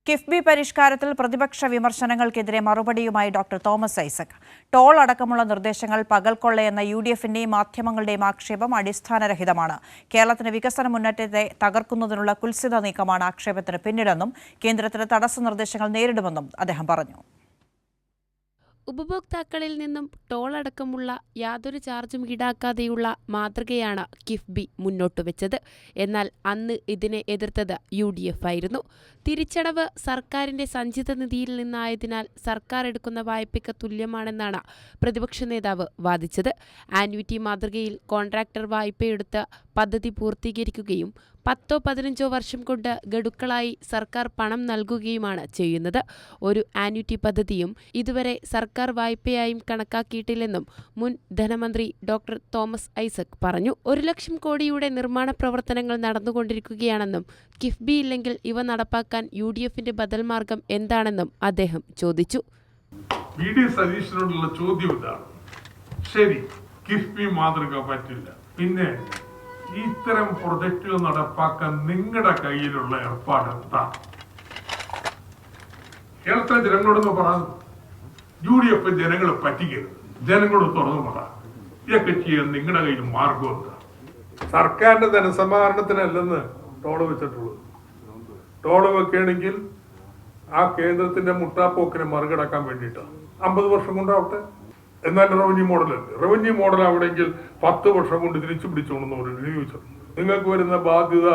കിഫ്ബി പരിഷ്കാരത്തിൽ പ്രതിപക്ഷ വിമർശനങ്ങൾക്കെതിരെ മറുപടിയുമായി doctor Thomas Isaac. Toll അടക്കമുള്ള നിർദ്ദേശങ്ങൾ പകൽക്കൊള്ളയെന്ന യുഡിഎഫിന്റെയും മാധ്യമങ്ങളുടെയും ആക്ഷേപം അടിസ്ഥാനരഹിതമാണ്. കേരളത്തിന് വികസന മുന്നേറ്റത്തെ തകർക്കുന്നതിനുള്ള കുൽസിത നീക്കമാണ് ആക്ഷേപത്തിന് പിന്നിലെന്നും കേന്ദ്രത്തിന് തടസ്സ നിർദ്ദേശങ്ങൾ നേരിടുമെന്നും അദ്ദേഹം പറഞ്ഞു. ഉപഭോക്താക്കളിൽ നിന്നും ടോൾ അടക്കമുള്ള യാതൊരു ചാർജും ഈടാക്കാതെയുള്ള മാതൃകയാണ് കിഫ്ബി മുന്നോട്ടുവെച്ചത്. എന്നാൽ അന്ന് ഇതിനെ എതിർത്തത് UDF ആയിരുന്നു. തിരിച്ചടവ് സർക്കാരിന്റെ സഞ്ചിത നിധിയിൽ നിന്നായതിനാൽ സർക്കാർ എടുക്കുന്ന വായ്പയ്ക്ക് തുല്യമാണെന്നാണ് പ്രതിപക്ഷ നേതാവ് വാദിച്ചത്. ആന്വിറ്റി മാതൃകയിൽ കോൺട്രാക്ടർ വായ്പയെടുത്ത് പദ്ധതി പൂർത്തീകരിക്കുകയും 10-15 വർഷം കൊണ്ട് ഗഡുക്കളായി സർക്കാർ പണം നൽകുകയുമാണ് ചെയ്യുന്നത്. ഒരു ആന്വിറ്റി പദ്ധതിയും ഇതുവരെ സർക്കാർ വായ്പയായും കണക്കാക്കിയിട്ടില്ലെന്നും മുൻ ധനമന്ത്രി ഡോക്ടർ തോമസ് ഐസക് പറഞ്ഞു. 1 ലക്ഷം കോടിയുടെ നിർമ്മാണ പ്രവർത്തനങ്ങൾ നടന്നുകൊണ്ടിരിക്കുകയാണെന്നും കിഫ്ബി ഇല്ലെങ്കിൽ ഇവ നടപ്പാക്കാൻ UDFന്റെ ബദൽ മാർഗം എന്താണെന്നും അദ്ദേഹം ചോദിച്ചു. സതീശനോടുള്ള ചോദ്യം ഇതാണ്. ശരി, കിഫ്ബി മാതൃക പറ്റില്ല, പിന്നെ ഇത്തരം പ്രൊജക്റ്റുകൾ നടപ്പാക്കാൻ നിങ്ങളുടെ കയ്യിലുള്ള ഏർപ്പാട് എന്താ? കേരളത്തിലെ ജനങ്ങളോടൊന്ന് പറഞ്ഞു, UDF ജനങ്ങളെ പറ്റിക്കരുത്, ജനങ്ങളോട് തുറന്നു പറ, ഇതൊക്കെ ചെയ്യാൻ നിങ്ങളുടെ കയ്യിൽ മാർഗം എന്താ? സർക്കാരിന്റെ ധനസമാഹരണത്തിനല്ലെന്ന് ടോള് വെച്ചിട്ടുള്ളത്. ടോള് വെക്കുകയാണെങ്കിൽ ആ കേന്ദ്രത്തിന്റെ മുട്ടാപ്പോക്കിനെ മറികടക്കാൻ വേണ്ടിയിട്ടാണ്. 50 വർഷം കൊണ്ടാവട്ടെ. എന്നാൽ റവന്യൂ മോഡലല്ലേ? റവന്യൂ മോഡൽ ആവണമെങ്കിൽ 10 വർഷം കൊണ്ട് തിരിച്ചു പിടിച്ചോണെന്ന് ചോദിച്ചിട്ടുണ്ട്. നിങ്ങൾക്ക് വരുന്ന ബാധ്യത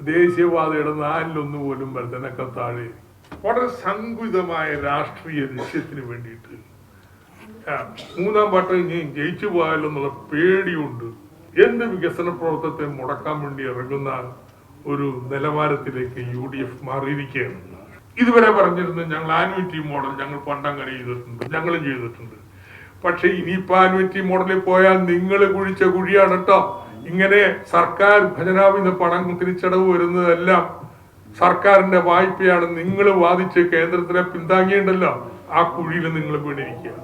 ദേശീയപാതയുടെ 4-1 പോലും വരുന്നതിനൊക്കെ താഴെ. വളരെ സങ്കുചിതമായ രാഷ്ട്രീയ ലക്ഷ്യത്തിന് വേണ്ടിയിട്ട് 3-ാം വട്ടം ഇനി ജയിച്ചു പോയാലോ എന്നുള്ള പേടിയുണ്ട് എന്ത് വികസന പ്രവർത്തനത്തെ മുടക്കാൻ വേണ്ടി ഇറങ്ങുന്ന ഒരു നിലവാരത്തിലേക്ക് UDF മാറിയിരിക്കുകയാണ്. ഇതുവരെ പറഞ്ഞിരുന്നത് ഞങ്ങൾ ആന്വിറ്റി മോഡൽ ഞങ്ങൾ പണ്ടങ്ങനെ ചെയ്തിട്ടുണ്ട്, ഞങ്ങളും ചെയ്തിട്ടുണ്ട്. പക്ഷെ ഇനിയിപ്പോ ആന്വിറ്റി മോഡലിൽ പോയാൽ നിങ്ങൾ കുഴിച്ച കുഴിയാണ് കേട്ടോ. ഇങ്ങനെ സർക്കാർ ഖജനാവിൽ പണം തിരിച്ചടവ് വരുന്നതെല്ലാം സർക്കാരിന്റെ വായ്പയാണ്. നിങ്ങൾ വാദിച്ച് കേന്ദ്രത്തിനെ പിന്താങ്ങിയുണ്ടല്ലോ, ആ കുഴിയിൽ നിങ്ങൾ വീണിരിക്കുക.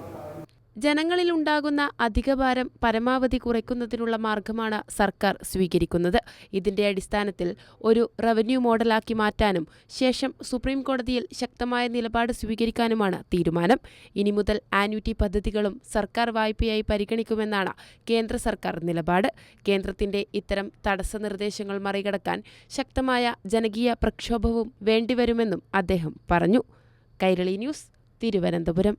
ജനങ്ങളിൽ ഉണ്ടാകുന്ന അധികഭാരം പരമാവധി കുറയ്ക്കുന്നതിനുള്ള മാർഗമാണ് സർക്കാർ സ്വീകരിക്കുന്നത്. ഇതിന്റെ അടിസ്ഥാനത്തിൽ ഒരു റവന്യൂ മോഡലാക്കി മാറ്റാനും ശേഷം സുപ്രീം കോടതിയിൽ ശക്തമായ നിലപാട് സ്വീകരിക്കാനുമാണ് തീരുമാനം. ഇനി മുതൽ ആന്വിറ്റി പദ്ധതികളും സർക്കാർ വായ്പയായി പരിഗണിക്കുമെന്നാണ് കേന്ദ്ര സർക്കാർ നിലപാട്. കേന്ദ്രത്തിന്റെ ഇത്തരം തടസ്സ നിർദ്ദേശങ്ങൾ മറികടക്കാൻ ശക്തമായ ജനകീയ പ്രക്ഷോഭവും വേണ്ടിവരുമെന്നും അദ്ദേഹം പറഞ്ഞു. കൈരളി ന്യൂസ്, തിരുവനന്തപുരം.